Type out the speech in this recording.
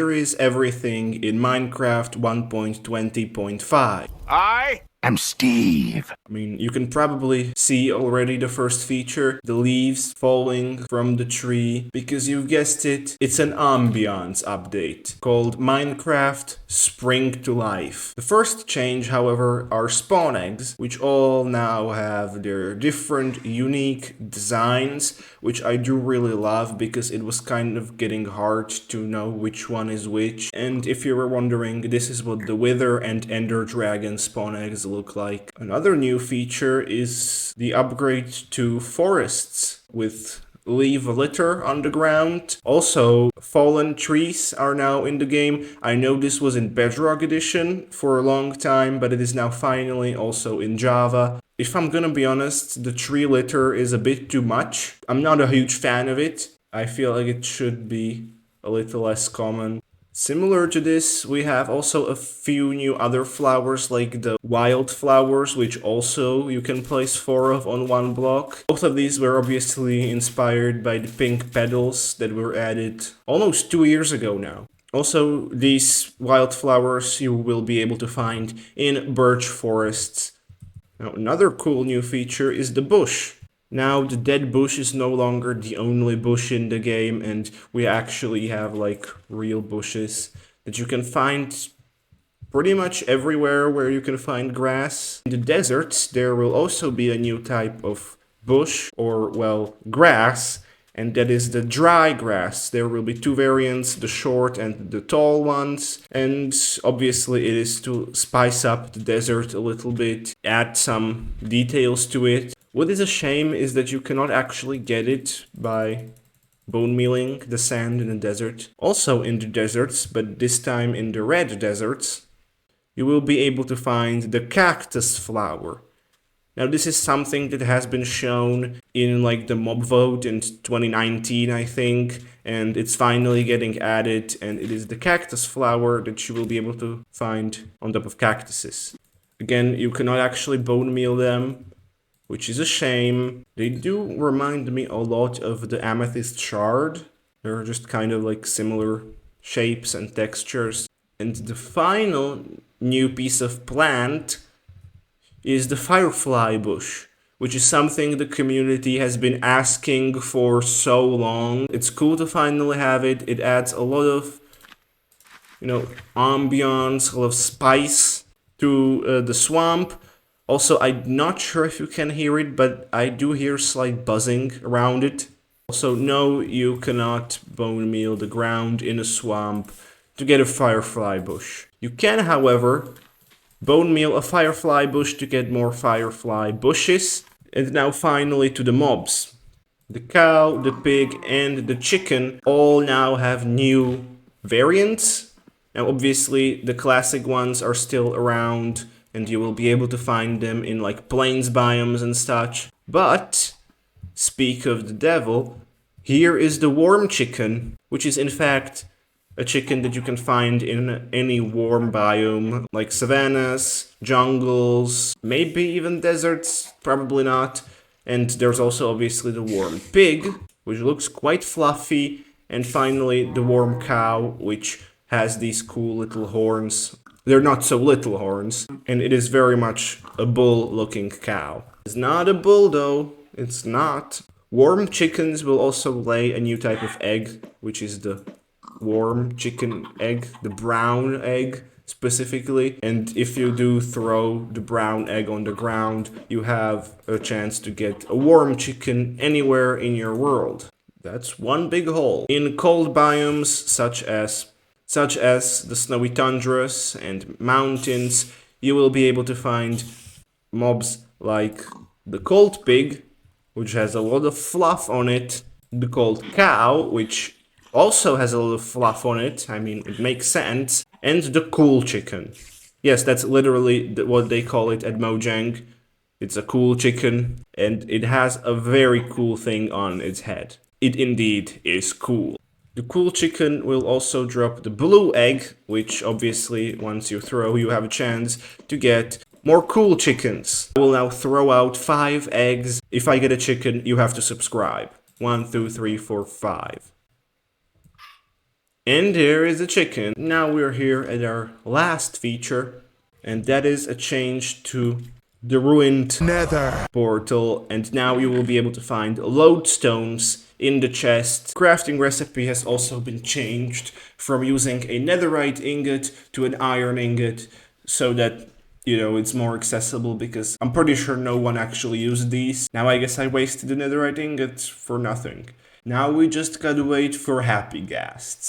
Here is everything in Minecraft 1.20.5. I am Steve. I mean, you can probably see already the first feature, the leaves falling from the tree, because you guessed it, it's an ambiance update called Minecraft Spring to Life. The first change, however, are spawn eggs, which all now have their different unique designs, which I do really love because it was kind of getting hard to know which one is which. And if you were wondering, this is what the Wither and Ender Dragon spawn eggs look like. Another new feature is the upgrade to forests with leaf litter on the ground. Also, fallen trees are now in the game. I know this was in Bedrock Edition for a long time, but it is now finally also in Java. If I'm gonna be honest, the tree litter is a bit too much. I'm not a huge fan of it. I feel like it should be a little less common. Similar to this, we have also a few new other flowers like the wildflowers, which also you can place 4 of on one block. Both of these were obviously inspired by the pink petals that were added almost 2 years ago now. Also, these wildflowers you will be able to find in birch forests. Now, another cool new feature is the bush. Now the dead bush is no longer the only bush in the game, and we actually have like real bushes that you can find pretty much everywhere where you can find grass. In the deserts there will also be a new type of bush, or well, grass, and that is the dry grass. There will be 2 variants, the short and the tall ones, and obviously it is to spice up the desert a little bit, add some details to it. What is a shame is that you cannot actually get it by bone mealing the sand in the desert. Also in the deserts, but this time in the red deserts, you will be able to find the cactus flower. Now this is something that has been shown in like the mob vote in 2019, I think, and it's finally getting added, and it is the cactus flower that you will be able to find on top of cactuses. Again, you cannot actually bone meal them, which is a shame. They do remind me a lot of the amethyst shard. They're just kind of like similar shapes and textures. And the final new piece of plant is the firefly bush, which is something the community has been asking for so long. It's cool to finally have it. It adds a lot of, ambiance, a lot of spice to the swamp. Also, I'm not sure if you can hear it, but I do hear slight buzzing around it. Also, no, you cannot bone meal the ground in a swamp to get a firefly bush. You can, however, bone meal a firefly bush to get more firefly bushes. And now finally to the mobs. The cow, the pig, and the chicken all now have new variants. Now obviously the classic ones are still around, and you will be able to find them in like plains biomes and such. But, speak of the devil, here is the worm chicken, which is in fact a chicken that you can find in any warm biome, like savannas, jungles, maybe even deserts, probably not. And there's also obviously the worm pig, which looks quite fluffy, and finally the worm cow, which has these cool little horns. They're not so little horns, and it is very much a bull-looking cow. It's not a bull though, it's not. Worm chickens will also lay a new type of egg, which is the worm chicken egg, the brown egg specifically. And if you do throw the brown egg on the ground, you have a chance to get a worm chicken anywhere in your world. That's one big hole. In cold biomes such as the snowy tundras and mountains, you will be able to find mobs like the cold pig, which has a lot of fluff on it, the cold cow, which also has a lot of fluff on it, I mean, it makes sense, and the cool chicken. Yes, that's literally what they call it at Mojang. It's a cool chicken, and it has a very cool thing on its head. It indeed is cool. The cool chicken will also drop the blue egg, which obviously once you throw, you have a chance to get more cool chickens. I will now throw out 5 eggs. If I get a chicken, you have to subscribe. 1, 2, 3, 4, 5. And there is a chicken. Now we're here at our last feature, and that is a change to the ruined Nether portal, and now you will be able to find lodestones in the chest. Crafting recipe has also been changed from using a netherite ingot to an iron ingot, so that it's more accessible, because I'm pretty sure no one actually used these. Now I guess I wasted the netherite ingot for nothing. Now we just gotta wait for happy ghasts.